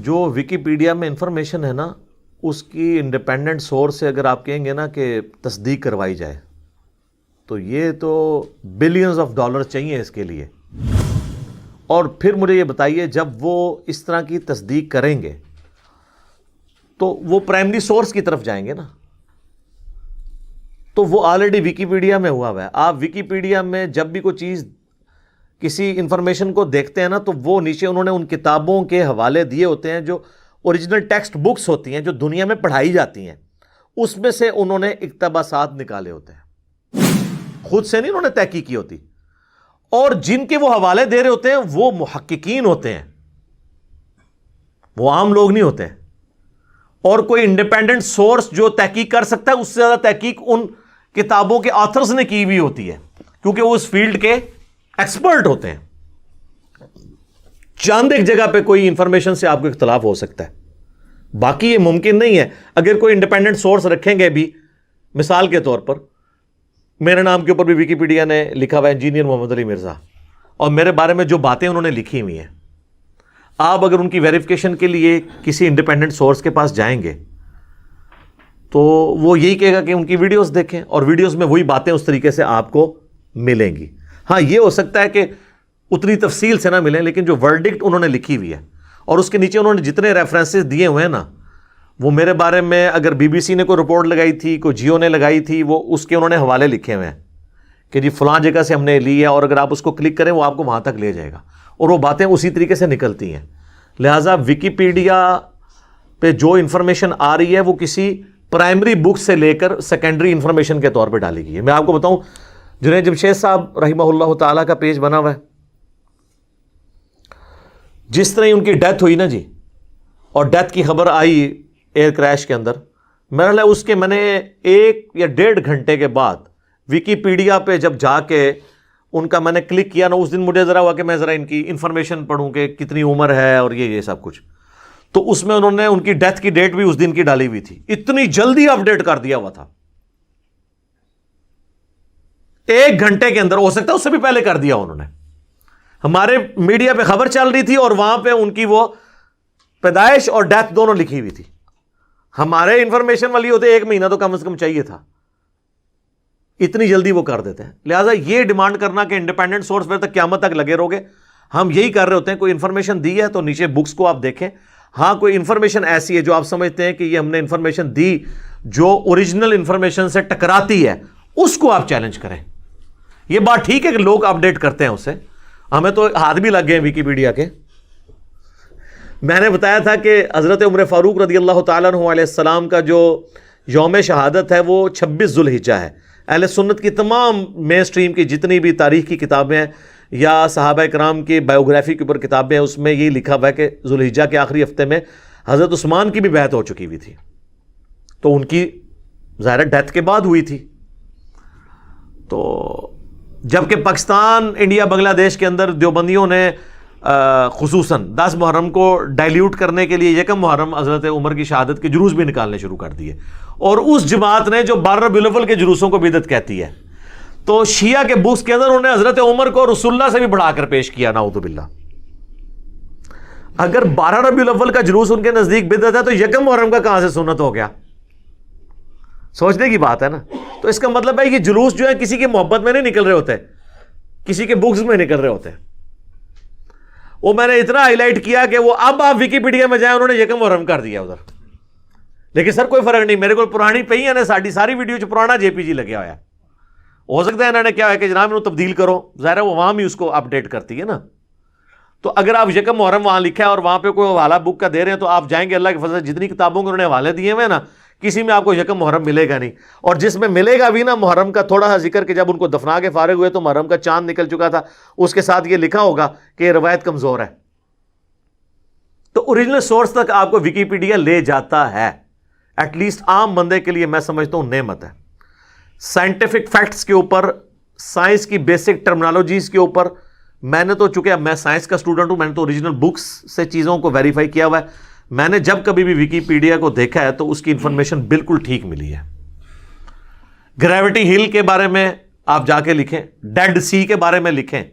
جو ویکیپیڈیا میں انفارمیشن ہے نا اس کی انڈیپینڈنٹ سورس سے اگر آپ کہیں گے نا کہ تصدیق کروائی جائے تو یہ تو بلینز آف ڈالر چاہیے اس کے لیے. اور پھر مجھے یہ بتائیے جب وہ اس طرح کی تصدیق کریں گے تو وہ پرائمری سورس کی طرف جائیں گے نا, تو وہ آلریڈی ویکیپیڈیا میں ہوا ہے. آپ ویکیپیڈیا میں جب بھی کوئی چیز کسی انفارمیشن کو دیکھتے ہیں نا تو وہ نیچے انہوں نے ان کتابوں کے حوالے دیے ہوتے ہیں جو اوریجنل ٹیکسٹ بکس ہوتی ہیں جو دنیا میں پڑھائی جاتی ہیں, اس میں سے انہوں نے اقتباسات نکالے ہوتے ہیں, خود سے نہیں انہوں نے تحقیق کی ہوتی. اور جن کے وہ حوالے دے رہے ہوتے ہیں وہ محققین ہوتے ہیں, وہ عام لوگ نہیں ہوتے ہیں. اور کوئی انڈیپینڈنٹ سورس جو تحقیق کر سکتا ہے اس سے زیادہ تحقیق ان کتابوں کے آتھرز نے کی ہوئی ہوتی ہے, کیونکہ وہ اس فیلڈ کے ایکسپرٹ ہوتے ہیں. چاند ایک جگہ پہ کوئی انفارمیشن سے آپ کو اختلاف ہو سکتا ہے, باقی یہ ممکن نہیں ہے. اگر کوئی انڈیپینڈنٹ سورس رکھیں گے بھی, مثال کے طور پر میرے نام کے اوپر بھی ویکیپیڈیا نے لکھا ہوا ہے انجینئر محمد علی مرزا, اور میرے بارے میں جو باتیں انہوں نے لکھی ہوئی ہیں, آپ اگر ان کی ویریفیکیشن کے لیے کسی انڈیپینڈنٹ سورس کے پاس جائیں گے تو وہ یہی کہے گا کہ ان کی ویڈیوز دیکھیں, اور ویڈیوز میں وہی باتیں اس طریقے سے آپ کو ملیں گی. ہاں یہ ہو سکتا ہے کہ اتنی تفصیل سے نہ ملیں, لیکن جو ورڈکٹ انہوں نے لکھی ہوئی ہے اور اس کے نیچے انہوں نے جتنے ریفرنسز دیے ہوئے ہیں نا, وہ میرے بارے میں اگر بی بی سی نے کوئی رپورٹ لگائی تھی, کوئی جیو نے لگائی تھی, وہ اس کے انہوں نے حوالے لکھے ہوئے ہیں کہ جی فلاں جگہ سے ہم نے لی ہے, اور اگر آپ اس کو کلک کریں وہ آپ کو وہاں تک لے جائے گا, اور وہ باتیں اسی طریقے سے نکلتی ہیں. لہٰذا ویکیپیڈیا پہ جو انفارمیشن آ رہی ہے وہ کسی پرائمری بک سے لے کر سیکنڈری انفارمیشن کے طور پہ ڈالی گئی ہے. میں آپ کو بتاؤں, جنید جمشید صاحب رحمہ اللہ تعالیٰ کا پیج بنا ہوا ہے, جس طرح ان کی ڈیتھ ہوئی نا جی, اور ڈیتھ کی خبر آئی ایئر کریش کے اندر, میرا خیال ہے اس کے میں نے 1 یا 1.5 گھنٹے کے بعد ویکیپیڈیا پہ جب جا کے ان کا میں نے کلک کیا نا, اس دن مجھے ذرا ہوا کہ میں ذرا ان کی انفارمیشن پڑھوں کہ کتنی عمر ہے اور یہ سب کچھ, تو اس میں انہوں نے ان کی ڈیتھ کی ڈیٹ بھی اس دن کی ڈالی ہوئی تھی. اتنی جلدی اپڈیٹ کر دیا ہوا تھا, 1 گھنٹے کے اندر. ہو سکتا ہے اس سے بھی پہلے کر دیا انہوں نے. ہمارے میڈیا پہ خبر چل رہی تھی اور وہاں پہ ان کی وہ پیدائش اور ڈیتھ دونوں لکھی ہوئی تھی. ہمارے انفارمیشن والی ہوتے 1 مہینہ تو کم از کم چاہیے تھا, اتنی جلدی وہ کر دیتے ہیں. لہٰذا یہ ڈیمانڈ کرنا کہ انڈیپینڈنٹ سورس پھر تک قیامت تک لگے رہو گے, ہم یہی کر رہے ہوتے ہیں. کوئی انفارمیشن دی ہے تو نیچے بکس کو آپ دیکھیں. ہاں کوئی انفارمیشن ایسی ہے جو آپ سمجھتے ہیں کہ یہ ہم نے انفارمیشن دی جو اوریجنل انفارمیشن سے ٹکراتی ہے, اس کو آپ چیلنج کریں. یہ بات ٹھیک ہے کہ لوگ اپڈیٹ کرتے ہیں اسے, ہمیں تو ہاتھ بھی لگ گئے ہیں ویکیپیڈیا کے. میں نے بتایا تھا کہ حضرت عمر فاروق رضی اللہ تعالیٰ عنہ علیہ السلام کا جو یوم شہادت ہے وہ 26 ذوالحجہ ہے. اہل سنت کی تمام مین سٹریم کی جتنی بھی تاریخ کی کتابیں ہیں یا صحابہ کرام کی بایوگرافی کے اوپر کتابیں ہیں, اس میں یہی لکھا ہوا ہے کہ ذوالحجہ کے آخری ہفتے میں حضرت عثمان کی بھی بیعت ہو چکی ہوئی تھی, تو ان کی ظاہر ڈیتھ کے بعد ہوئی تھی. تو جبکہ پاکستان, انڈیا, بنگلہ دیش کے اندر دیوبندیوں نے خصوصاً 10 محرم کو ڈائلیوٹ کرنے کے لیے 1 محرم حضرت عمر کی شہادت کے جلوس بھی نکالنے شروع کر دیے, اور اس جماعت نے جو 12 ربیع الاول کے جلوسوں کو بدعت کہتی ہے, تو شیعہ کے بکس کے اندر انہوں نے حضرت عمر کو رسول اللہ سے بھی بڑھا کر پیش کیا, نعوذ باللہ. اگر 12 ربیع الاول کا جلوس ان کے نزدیک بدعت ہے تو 1 محرم کا کہاں سے سنت ہو گیا؟ سوچنے کی بات ہے نا. تو اس کا مطلب ہے یہ جلوس جو ہے کسی کی محبت میں نہیں نکل رہے ہوتے, کسی کے بکس میں نکل رہے ہوتے ہیں. وہ میں نے اتنا ہائی لائٹ کیا کہ وہ اب آپ ویکیپیڈیا میں جائیں, انہوں نے 1 محرم کر دیا ادھر. لیکن سر کوئی فرق نہیں, میرے کو پرانی پئی ہے نا, ساری ویڈیو چ پرانا JPG لگیا ہوا ہے. ہو سکتا ہے انہوں نے کیا ہے کہ جناب انہوں تبدیل کرو, ظاہر ہے وہ وہاں بھی اس کو اپڈیٹ کرتی ہے نا. تو اگر آپ 1 محرم وہاں لکھا ہے اور وہاں پہ کوئی حوالہ بک کا دے رہے ہیں تو آپ جائیں گے, اللہ کے فضل سے جتنی کتابوں کے انہوں نے حوالے دیے ہوئے ہیں نا, کسی میں آپ کو 1 محرم ملے گا نہیں. اور جس میں ملے گا بھی نا محرم کا تھوڑا سا ذکر کہ جب ان کو دفنا کے فارغ ہوئے تو محرم کا چاند نکل چکا تھا, اس کے ساتھ یہ لکھا ہوگا کہ یہ روایت کمزور ہے. تو اوریجنل سورس تک آپ کو ویکیپیڈیا لے جاتا ہے. ایٹ لیسٹ عام بندے کے لیے میں سمجھتا ہوں نعمت ہے. سائنٹیفک فیکٹس کے اوپر, سائنس کی بیسک ٹرمنالوجیز کے اوپر, میں نے تو چونکہ میں سائنس کا اسٹوڈنٹ ہوں, میں نے تو اوریجنل بکس سے چیزوں کو ویریفائی کیا ہوا ہے. میں نے جب کبھی بھی ویکیپیڈیا کو دیکھا ہے تو اس کی انفارمیشن بالکل ٹھیک ملی ہے. گریوٹی ہل کے بارے میں آپ جا کے لکھیں, ڈیڈ سی کے بارے میں لکھیں,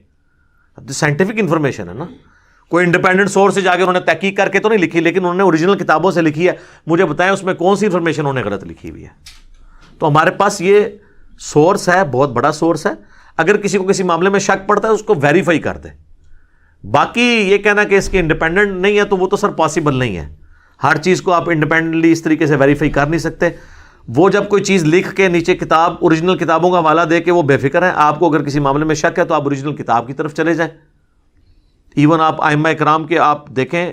سائنٹیفک انفارمیشن ہے نا. کوئی انڈیپینڈنٹ سورس سے جا کے انہوں نے تحقیق کر کے تو نہیں لکھی، لیکن انہوں نے اوریجنل کتابوں سے لکھی ہے. مجھے بتائیں اس میں کون سی انفارمیشن انہوں نے غلط لکھی ہوئی ہے. تو ہمارے پاس یہ سورس ہے، بہت بڑا سورس ہے. اگر کسی کو کسی معاملے میں شک پڑتا ہے اس کو ویریفائی کر دے. باقی یہ کہنا کہ اس کے انڈیپینڈنٹ نہیں ہے تو وہ تو سر پاسبل نہیں ہے. ہر چیز کو آپ انڈیپینڈنٹلی اس طریقے سے ویریفائی کر نہیں سکتے. وہ جب کوئی چیز لکھ کے نیچے کتاب اوریجنل کتابوں کا حوالہ دے کے وہ بے فکر ہیں. آپ کو اگر کسی معاملے میں شک ہے تو آپ اوریجنل کتاب کی طرف چلے جائیں. ایون آپ ائمہ اکرام کے آپ دیکھیں،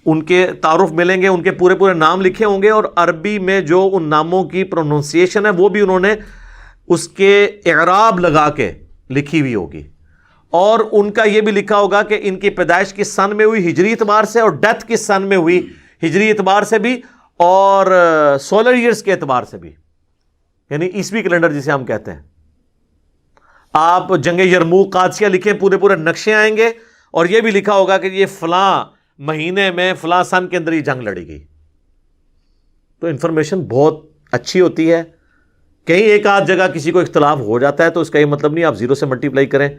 ان کے تعارف ملیں گے، ان کے پورے پورے نام لکھے ہوں گے، اور عربی میں جو ان ناموں کی پروننسیشن ہے وہ بھی انہوں نے اس کے اعراب لگا کے لکھی ہوئی ہوگی. اور ان کا یہ بھی لکھا ہوگا کہ ان کی پیدائش کس سن میں ہوئی ہجری اعتبار سے، اور ڈیتھ کس سن میں ہوئی ہجری اعتبار سے بھی، اور سولر ایئرز کے اعتبار سے بھی، یعنی عیسوی کیلنڈر جسے ہم کہتے ہیں. آپ جنگ یرموک قادسیہ لکھیں، پورے پورے نقشے آئیں گے، اور یہ بھی لکھا ہوگا کہ یہ فلاں مہینے میں فلاں سن کے اندر یہ جنگ لڑی گئی. تو انفارمیشن بہت اچھی ہوتی ہے. کہیں ایک آدھ جگہ کسی کو اختلاف ہو جاتا ہے تو اس کا یہ مطلب نہیں آپ زیرو سے ملٹیپلائی کریں.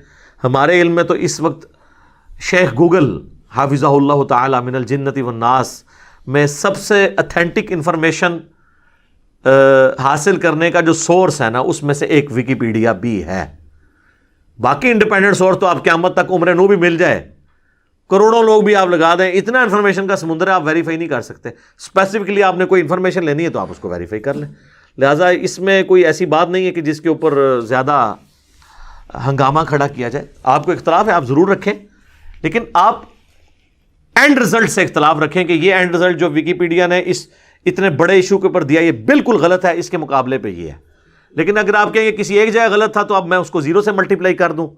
ہمارے علم میں تو اس وقت شیخ گوگل حافظہ اللہ تعالی من الجنت والناس میں سب سے اتھینٹک انفارمیشن حاصل کرنے کا جو سورس ہے نا، اس میں سے ایک ویکیپیڈیا بھی ہے. باقی انڈیپینڈنٹ سورس تو آپ قیامت تک عمر نو بھی مل جائے، کروڑوں لوگ بھی آپ لگا دیں، اتنا انفارمیشن کا سمندر ہے، آپ ویریفائی نہیں کر سکتے. اسپیسیفکلی آپ نے کوئی انفارمیشن لینی ہے تو آپ اس کو ویریفائی کر لیں. لہٰذا اس میں کوئی ایسی بات نہیں ہے کہ جس کے اوپر زیادہ ہنگامہ کھڑا کیا جائے. آپ کو اختلاف ہے آپ ضرور رکھیں، لیکن آپ اینڈ رزلٹ سے اختلاف رکھیں کہ یہ اینڈ رزلٹ جو ویکیپیڈیا نے اس اتنے بڑے ایشو کے اوپر دیا یہ بالکل غلط ہے، اس کے مقابلے پہ یہ ہے. لیکن اگر آپ کہیں گے کسی ایک جگہ غلط تھا تو اب میں اس کو زیرو سے ملٹیپلائی کر دوں،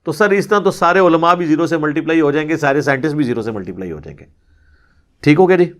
تو سر اس طرح تو سارے علماء بھی زیرو سے ملٹیپلائی ہو جائیں گے، سارے سائنٹسٹ بھی زیرو سے ملٹیپلائی ہو جائیں گے. ٹھیک ہو گیا جی؟